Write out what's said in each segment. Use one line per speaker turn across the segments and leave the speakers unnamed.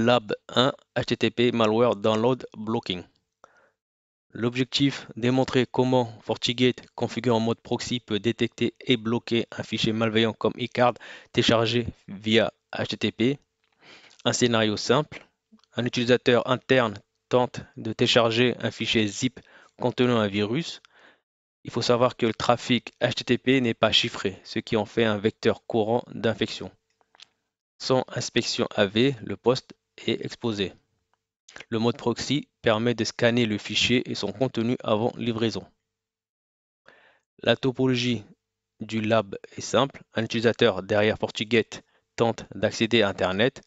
Lab 1 HTTP Malware Download Blocking. L'objectif, démontrer comment FortiGate configuré en mode proxy peut détecter et bloquer un fichier malveillant comme eCard téléchargé via HTTP. Un scénario simple, un utilisateur interne tente de télécharger un fichier zip contenant un virus. Il faut savoir que le trafic HTTP n'est pas chiffré, ce qui en fait un vecteur courant d'infection. Sans inspection AV, le poste est exposé. Le mode proxy permet de scanner le fichier et son contenu avant livraison. La topologie du lab est simple. Un utilisateur derrière FortiGate tente d'accéder à Internet.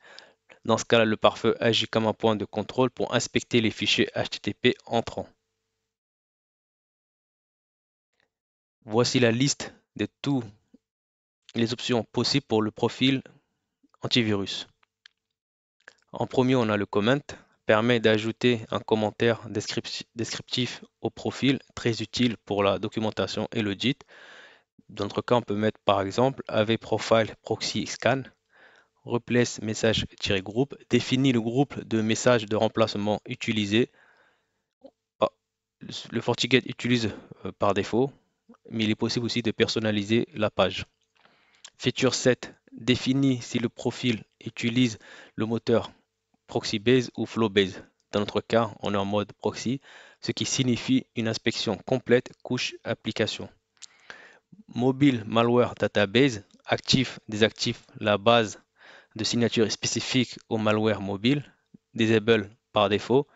Dans ce cas-là, le pare-feu agit comme un point de contrôle pour inspecter les fichiers HTTP entrants. Voici la liste de toutes les options possibles pour le profil antivirus. En premier, on a le comment, permet d'ajouter un commentaire descriptif au profil, très utile pour la documentation et l'audit. Dans notre cas, on peut mettre par exemple AV Profile Proxy Scan, replace message-groupe, définit le groupe de messages de remplacement utilisé. Le FortiGate utilise par défaut, mais il est possible aussi de personnaliser la page. Feature 7 définit si le profil utilise le moteur ProxyBase ou FlowBase. Dans notre cas, on est en mode proxy, ce qui signifie une inspection complète couche application. Mobile Malware Database désactive la base de signature spécifique au malware mobile, disable par défaut,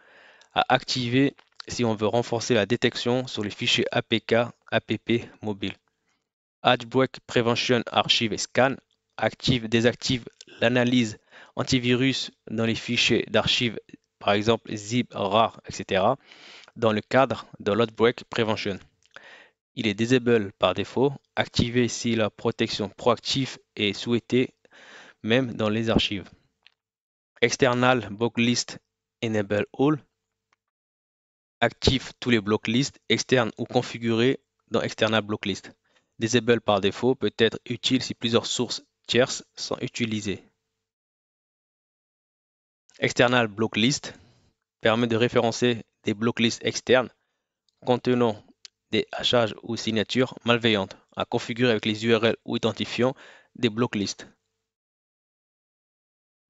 à activer si on veut renforcer la détection sur les fichiers APK, APP mobile. Jailbreak Prevention Archive Scan désactive l'analyse antivirus dans les fichiers d'archives, par exemple zip, rar, etc., dans le cadre de l'Outbreak Prevention. Il est disable par défaut, activé si la protection proactive est souhaitée, même dans les archives. External Blocklist Enable All active tous les blocklists externes ou configurés dans External Blocklist. Disable par défaut peut être utile si plusieurs sources tierces sont utilisées. External Blocklist permet de référencer des blocklists externes contenant des hashages ou signatures malveillantes à configurer avec les URL ou identifiants des blocklists.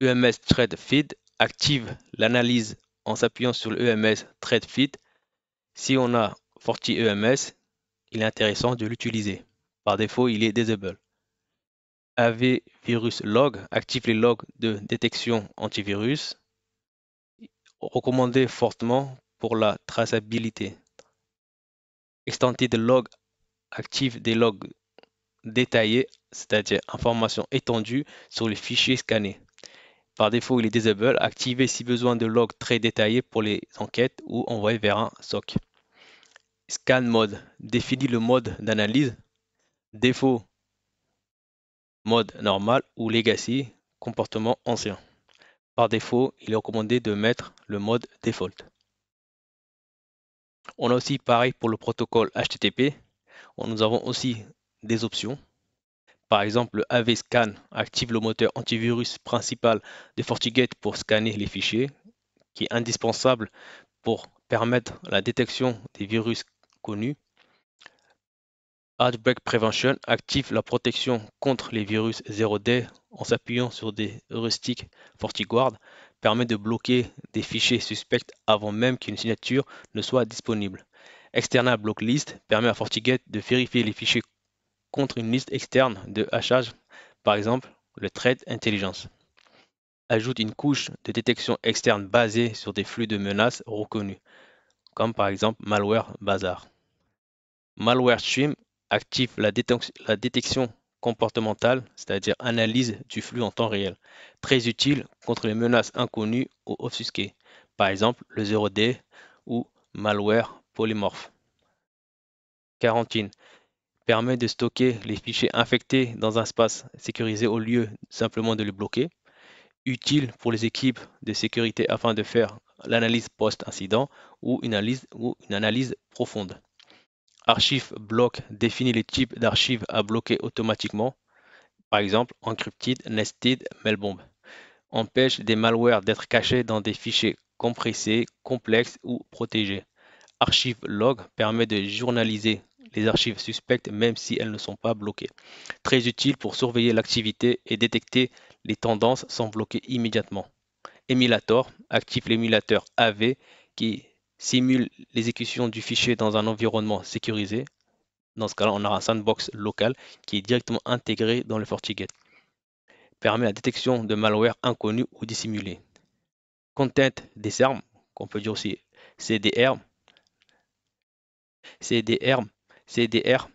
EMS Thread Feed active l'analyse en s'appuyant sur le EMS Thread Feed. Si on a FortiEMS, il est intéressant de l'utiliser. Par défaut, il est disable. AV Virus Log active les logs de détection antivirus, recommandé fortement pour la traçabilité. Extended Log active des logs détaillés, c'est-à-dire informations étendues sur les fichiers scannés. Par défaut, il est disable, activé si besoin de logs très détaillés pour les enquêtes ou envoyé vers un SOC. Scan Mode définit le mode d'analyse. Défaut, mode normal ou legacy, comportement ancien. Par défaut, il est recommandé de mettre le mode default. On a aussi pareil pour le protocole HTTP. Nous avons aussi des options. Par exemple, le AV Scan active le moteur antivirus principal de FortiGate pour scanner les fichiers, qui est indispensable pour permettre la détection des virus connus. Jailbreak Prevention active la protection contre les virus 0D en s'appuyant sur des heuristiques FortiGuard, permet de bloquer des fichiers suspects avant même qu'une signature ne soit disponible. External Blocklist permet à FortiGate de vérifier les fichiers contre une liste externe de hachage, par exemple le Threat Intelligence. Ajoute une couche de détection externe basée sur des flux de menaces reconnus, comme par exemple Malware Bazaar. Malware Stream active la détection comportementale, c'est-à-dire analyse du flux en temps réel, très utile contre les menaces inconnues ou offusquées, par exemple le 0D ou malware polymorphe. Quarantine permet de stocker les fichiers infectés dans un espace sécurisé au lieu simplement de les bloquer. Utile pour les équipes de sécurité afin de faire l'analyse post-incident ou une analyse profonde. Archive block définit les types d'archives à bloquer automatiquement, par exemple encrypted, nested, mailbomb. empêche des malwares d'être cachés dans des fichiers compressés, complexes ou protégés. Archive log permet de journaliser les archives suspectes même si elles ne sont pas bloquées. Très utile pour surveiller l'activité et détecter les tendances sans bloquer immédiatement. Emulator active l'émulateur AV qui simule l'exécution du fichier dans un environnement sécurisé. Dans ce cas-là, on a un sandbox local qui est directement intégré dans le FortiGate. Permet la détection de malware inconnu ou dissimulé. Content Disarm, qu'on peut dire aussi CDR. CDR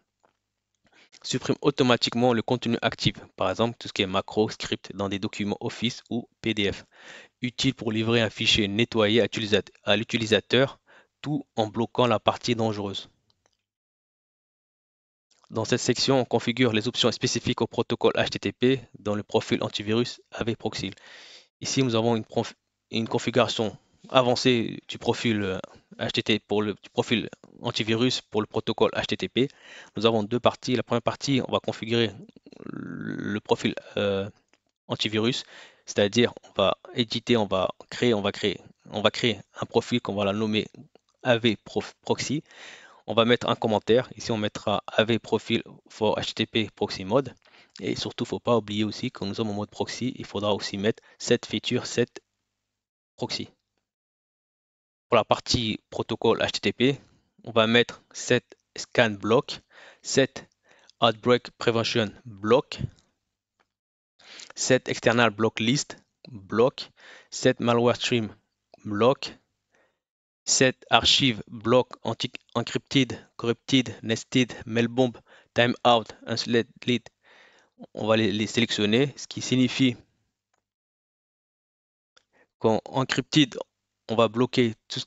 supprime automatiquement le contenu actif, par exemple tout ce qui est macro, script dans des documents Office ou PDF. Utile pour livrer un fichier nettoyé à l'utilisateur, tout en bloquant la partie dangereuse. Dans cette section, on configure les options spécifiques au protocole HTTP dans le profil antivirus avec Proxy. Ici, nous avons une configuration avancée du profil HTTP du profil antivirus pour le protocole HTTP. Nous avons deux parties. La première partie, on va configurer le profil antivirus, c'est-à-dire on va éditer, on va créer un profil qu'on va la nommer AV Proxy. On va mettre un commentaire. Ici, on mettra AV profil for HTTP proxy mode. Et surtout, il ne faut pas oublier aussi que nous sommes en mode proxy, il faudra aussi mettre cette feature, cette proxy. Pour la partie protocole HTTP, on va mettre set scan block, set outbreak prevention block, set external block list block, set malware stream block, set archive block encrypted, corrupted, nested, mailbomb, timeout, unselected. On va les sélectionner, ce qui signifie qu'en encrypted, on va bloquer tous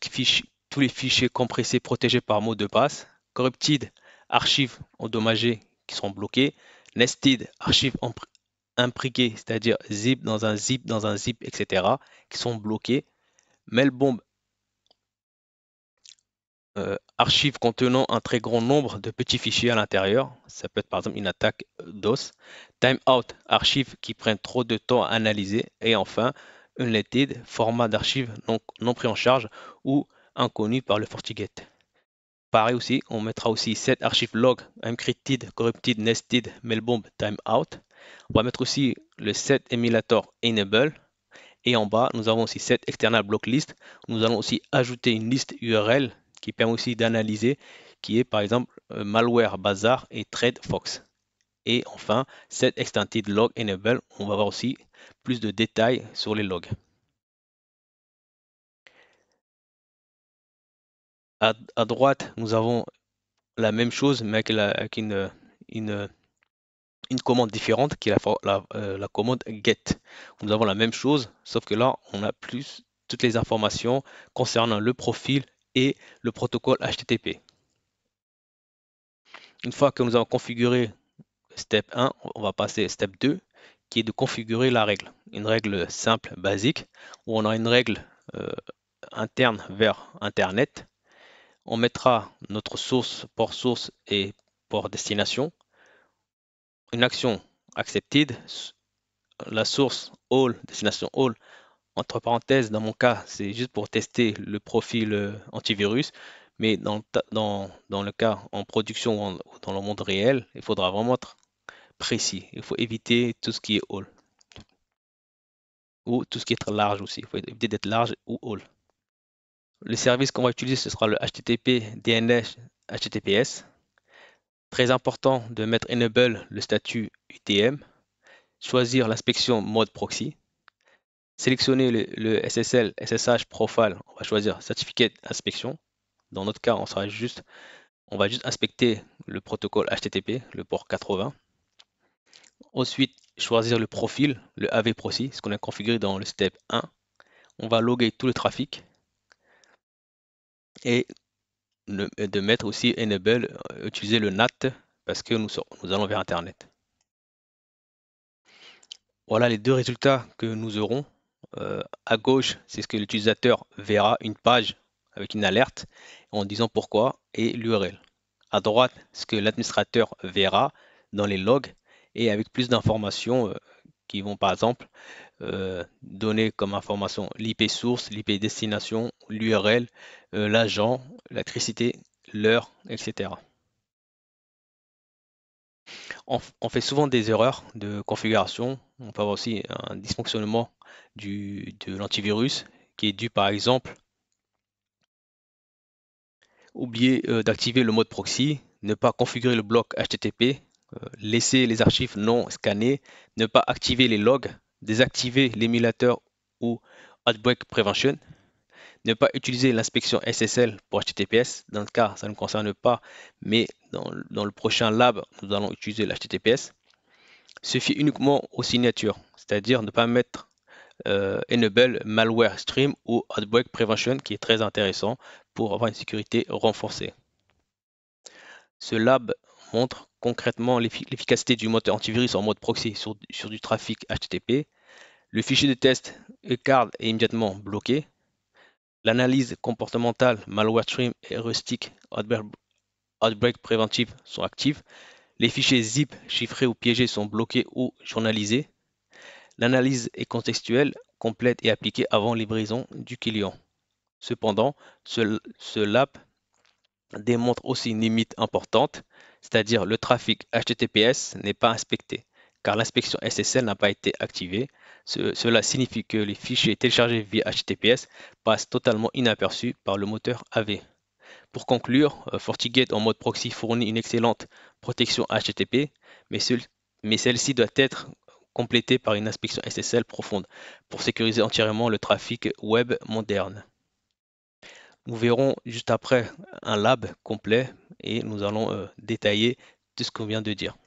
les fichiers compressés protégés par mot de passe. Corrupted, archives endommagées qui sont bloquées. Nested, archives imbriquées, c'est-à-dire zip dans un zip dans un zip, etc., qui sont bloquées. Mailbomb, archives contenant un très grand nombre de petits fichiers à l'intérieur. Ça peut être par exemple une attaque DOS. Timeout, archives qui prennent trop de temps à analyser. Et enfin, unletted, format d'archives non pris en charge ou inconnu par le FortiGate. Pareil aussi, on mettra aussi set archive log, encrypted, corrupted, nested, mailbomb, timeout. On va mettre aussi le set emulator enable. Et en bas, nous avons aussi set external block list. Nous allons aussi ajouter une liste URL qui permet aussi d'analyser, qui est par exemple malware bazar et trade fox. Et enfin, set extended log enable, on va voir aussi plus de détails sur les logs. À droite, nous avons la même chose, mais avec une commande différente qui est la commande get. Nous avons la même chose, sauf que là, on a plus toutes les informations concernant le profil et le protocole HTTP. Une fois que nous avons configuré step 1, on va passer à step 2, qui est de configurer la règle. Une règle simple, basique, où on a une règle interne vers Internet. On mettra notre port source et port destination. Une action accepted, la source all, destination all. Entre parenthèses, dans mon cas, c'est juste pour tester le profil antivirus. Mais dans le cas en production ou dans le monde réel, il faudra vraiment être précis. Il faut éviter tout ce qui est all. Ou tout ce qui est large aussi. Il faut éviter d'être large ou all. Le service qu'on va utiliser, ce sera le HTTP DNS HTTPS. Très important de mettre enable le statut UTM. Choisir l'inspection mode proxy. Sélectionner le SSL SSH profile. On va choisir certificate inspection. Dans notre cas, on va juste inspecter le protocole HTTP, le port 80. Ensuite, choisir le profil, le AV proxy, ce qu'on a configuré dans le step 1. On va loguer tout le trafic et de mettre aussi enable, utiliser le NAT parce que nous allons vers Internet. Voilà les deux résultats que nous aurons. À gauche, c'est ce que l'utilisateur verra, une page avec une alerte en disant pourquoi et l'URL. À droite, ce que l'administrateur verra dans les logs et avec plus d'informations qui vont par exemple donner comme information l'IP source, l'IP destination, l'URL, l'agent, l'électricité, l'heure, etc. On fait souvent des erreurs de configuration. On peut avoir aussi un dysfonctionnement de l'antivirus qui est dû par exemple oublier d'activer le mode proxy, ne pas configurer le bloc HTTP, laisser les archives non scannées, ne pas activer les logs, désactiver l'émulateur ou Outbreak Prevention, ne pas utiliser l'inspection SSL pour HTTPS. Dans le cas, ça ne nous concerne pas, mais dans le prochain lab, nous allons utiliser l'HTTPS. Se fier uniquement aux signatures, c'est-à-dire ne pas mettre Enable Malware Stream ou Outbreak Prevention, qui est très intéressant pour avoir une sécurité renforcée. Ce lab montre concrètement l'efficacité du moteur antivirus en mode proxy sur du trafic HTTP. Le fichier de test eCard est immédiatement bloqué. L'analyse comportementale Malware Stream et Rustic Outbreak Preventive sont actives. Les fichiers zip chiffrés ou piégés sont bloqués ou journalisés. L'analyse est contextuelle, complète et appliquée avant livraison du client. Cependant, ce lab démontre aussi une limite importante, c'est-à-dire le trafic HTTPS n'est pas inspecté, car l'inspection SSL n'a pas été activée. Cela signifie que les fichiers téléchargés via HTTPS passent totalement inaperçus par le moteur AV. Pour conclure, FortiGate en mode proxy fournit une excellente protection HTTP, mais celle-ci doit être complétée par une inspection SSL profonde pour sécuriser entièrement le trafic web moderne. Nous verrons juste après un lab complet et nous allons détailler tout ce qu'on vient de dire.